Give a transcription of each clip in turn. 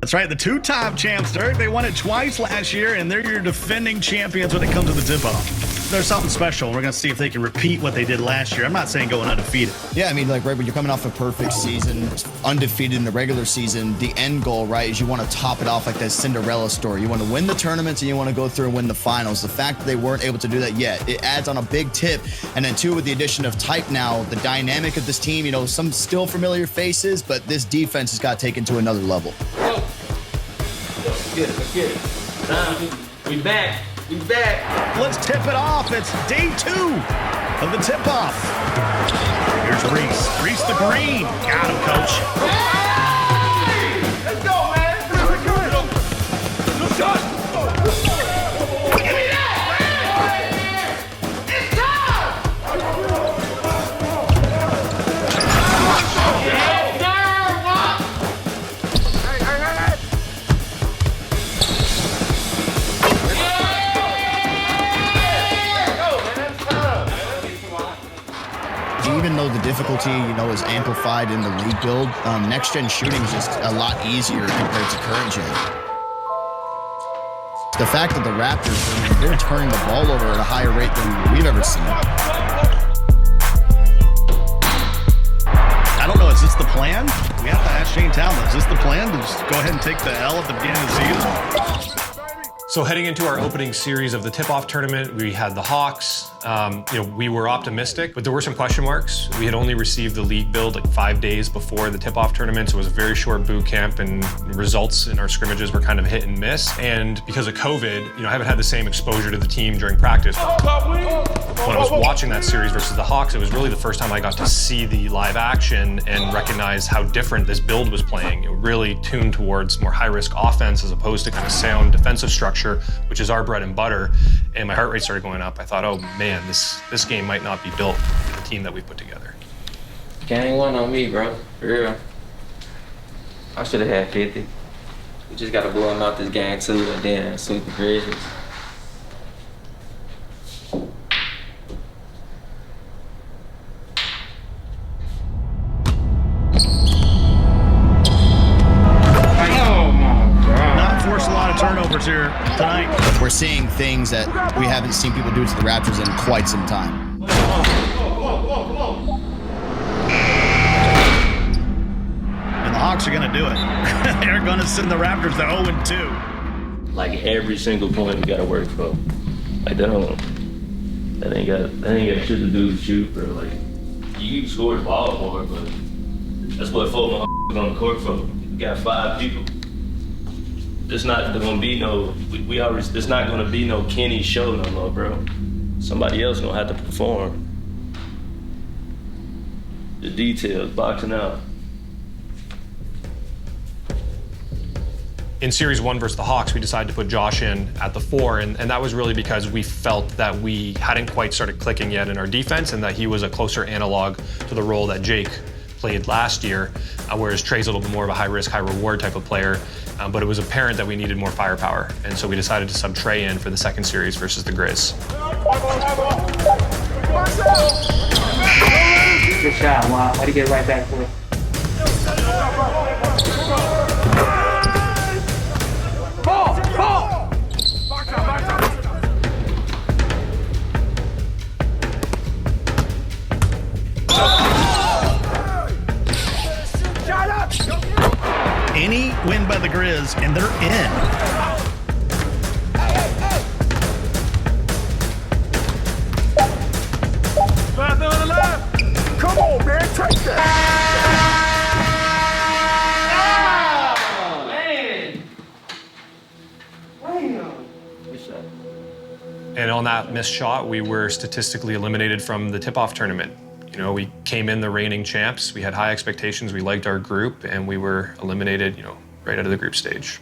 That's right, the two-time champs, Dirk. They won it twice last year, and they're your defending champions when it comes to the tip-off. There's something special. We're going to see if they can repeat what they did last year. I'm not saying going undefeated. Yeah, I mean, like, right, when you're coming off a perfect season, undefeated in the regular season, the end goal, right, is you want to top it off like that Cinderella story. You want to win the tournaments, and you want to go through and win the finals. The fact that they weren't able to do that yet, it adds on a big tip. And then, too, with the addition of Type now, the dynamic of this team, you know, some still familiar faces, but this defense has got taken to another level. Let's get it. We back. We back. Let's tip it off. It's day 2 of the tip-off. Here's Reese. Reese the green. Got him, coach. Hey! Let's go, man. Let's go. Give me that! It's time! Even though the difficulty, you know, is amplified in the league build, next-gen shooting is just a lot easier compared to current-gen. The fact that the Raptors, they're turning the ball over at a higher rate than we've ever seen. I don't know, is this the plan? We have to ask Shane Talman, is this the plan to just go ahead and take the L at the beginning of the season? So heading into our opening series of the tip-off tournament, we had the Hawks. We were optimistic, but there were some question marks. We had only received the league build like 5 days before the tip-off tournament, so it was a very short boot camp, and results in our scrimmages were kind of hit and miss. And because of COVID, I haven't had the same exposure to the team during practice. When I was watching that series versus the Hawks, it was really the first time I got to see the live action and recognize how different this build was playing. It really tuned towards more high-risk offense as opposed to kind of sound defensive structure, which is our bread and butter. And my heart rate started going up. I thought, oh man, this game might not be built for the team that we put together. Gang one on me, bro. For real. I should have had 50. We just got to blow him out this gang too, and then sweep the Grizzlies. Turnovers here tonight. We're seeing things that we haven't seen people do to the Raptors in quite some time. And the Hawks are going to do it. They're going to send the Raptors to 0-2. Like every single point we got to work for. Like that ain't got shit to do with shoot, bro. Like you can score the ball for it, but that's what four is on the court for. We got 5 people. It's not gonna be no. It's not gonna be no Kenny show no more, bro. Somebody else gonna have to perform. The details, boxing out. In Series 1 versus the Hawks, we decided to put Josh in at the 4, and that was really because we felt that we hadn't quite started clicking yet in our defense, and that he was a closer analog to the role that Jake played last year, whereas Trey's a little bit more of a high-risk, high-reward type of player. But it was apparent that we needed more firepower, and so we decided to sub Trey in for the second series versus the Grizz. Good shot, Juan. Way to get right back to it. Any win by the Grizz, and they're in. Come on, man, take that. And on that missed shot, we were statistically eliminated from the tip-off tournament. We came in the reigning champs. We had high expectations. We liked our group, and we were eliminated, right out of the group stage.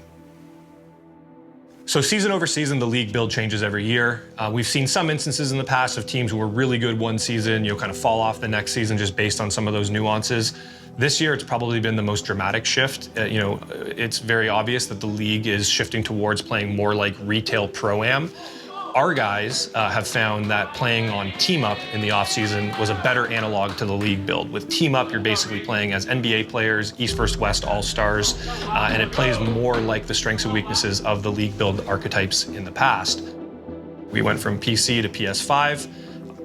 So season over season, the league build changes every year. We've seen some instances in the past of teams who were really good one season, kind of fall off the next season just based on some of those nuances. This year, it's probably been the most dramatic shift. It's very obvious that the league is shifting towards playing more like retail pro-am. Our guys have found that playing on Team Up in the offseason was a better analog to the league build. With Team Up, you're basically playing as NBA players, East vs. West All-Stars, and it plays more like the strengths and weaknesses of the league build archetypes in the past. We went from PC to PS5.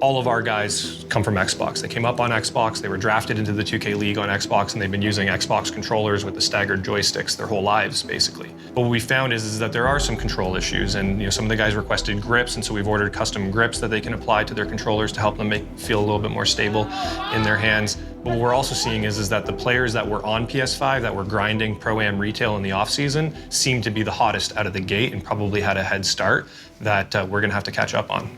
All of our guys come from Xbox. They came up on Xbox, they were drafted into the 2K League on Xbox, and they've been using Xbox controllers with the staggered joysticks their whole lives, basically. But what we found is that there are some control issues, and some of the guys requested grips, and so we've ordered custom grips that they can apply to their controllers to help them feel a little bit more stable in their hands. But what we're also seeing is that the players that were on PS5 that were grinding Pro-Am retail in the offseason seem to be the hottest out of the gate and probably had a head start that we're gonna have to catch up on.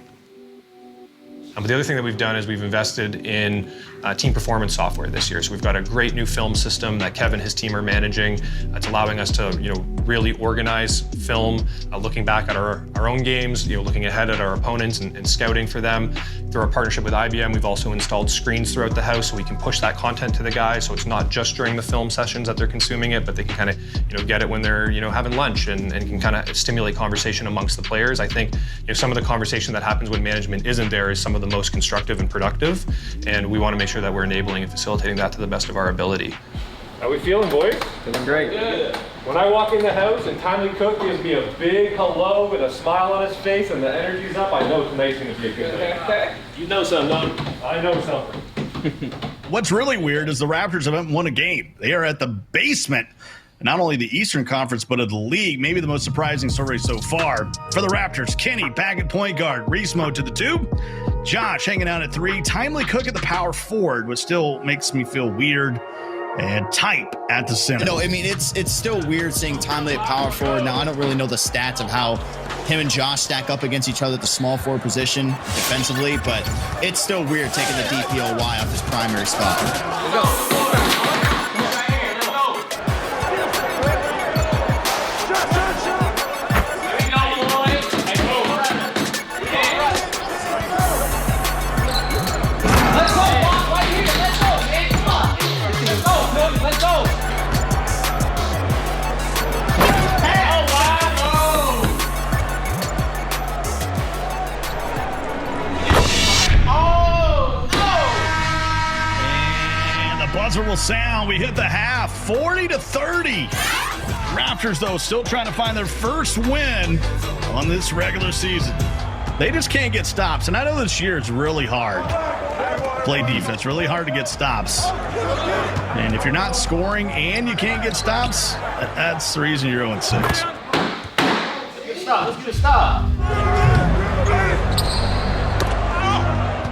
But the other thing that we've done is we've invested in team performance software this year. So we've got a great new film system that Kevin and his team are managing. It's allowing us to really organize film, looking back at our own games, looking ahead at our opponents and scouting for them. Through our partnership with IBM, we've also installed screens throughout the house so we can push that content to the guys. So it's not just during the film sessions that they're consuming it, but they can kind of get it when they're having lunch and can kind of stimulate conversation amongst the players. I think some of the conversation that happens when management isn't there is some of the most constructive and productive, and we want to make sure that we're enabling and facilitating that to the best of our ability. How we feeling, boys? Feeling great. Good. When I walk in the house and Timely Cook gives me a big hello with a smile on his face and the energy's up, I know tonight's gonna be a good day. You know something, don't you? I know something. What's really weird is the Raptors haven't won a game. They are at the basement, not only the Eastern Conference, but of the league. Maybe the most surprising story so far. For the Raptors, Kenny back at point guard, Reese-Mo to the 2, Josh hanging out at 3, Timely Cook at the power forward, which still makes me feel weird, and Type at the center. It's still weird seeing Timely at power forward. Now, I don't really know the stats of how him and Josh stack up against each other at the small forward position defensively, but it's still weird taking the DPOY off his primary spot. Let's go. Buzzer will sound. We hit the half, 40-30. Raptors, though, still trying to find their first win on this regular season. They just can't get stops, and I know this year is really hard. Play defense, really hard to get stops. And if you're not scoring and you can't get stops, that's the reason you're 0-6. Let's get a stop. Let's get a stop.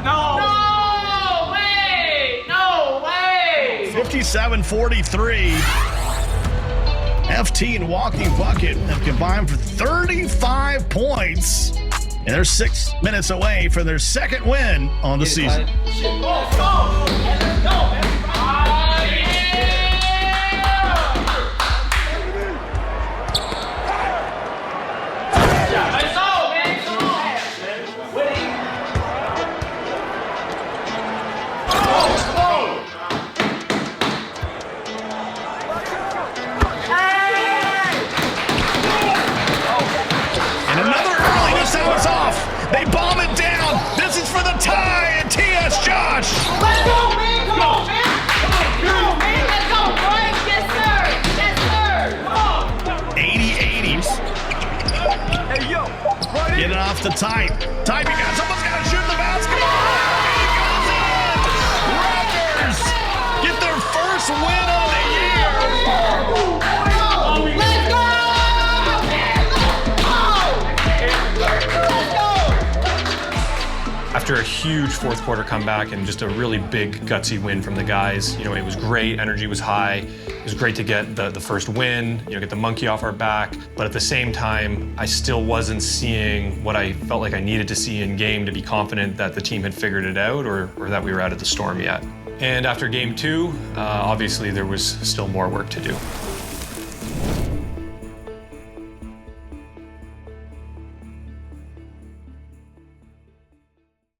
No 57-43. FT and Walking Bucket have combined for 35 points. And they're 6 minutes away from their second win on the season. Let's go! Let's go! They bomb it down. This is for the tie, and TS Josh. Let's go, man. Come on, man. Come on, man. Let's go, boy. Yes, sir. Yes, sir. Come on. 80-80s. Hey, yo. Get it off the Type. Type, you got someone's got to shoot the basketball. Raptors get their first win of the year. Let's go. After a huge fourth quarter comeback and just a really big gutsy win from the guys, it was great, energy was high. It was great to get the first win, get the monkey off our back. But at the same time, I still wasn't seeing what I felt like I needed to see in game to be confident that the team had figured it out or that we were out of the storm yet. And after game 2, obviously there was still more work to do.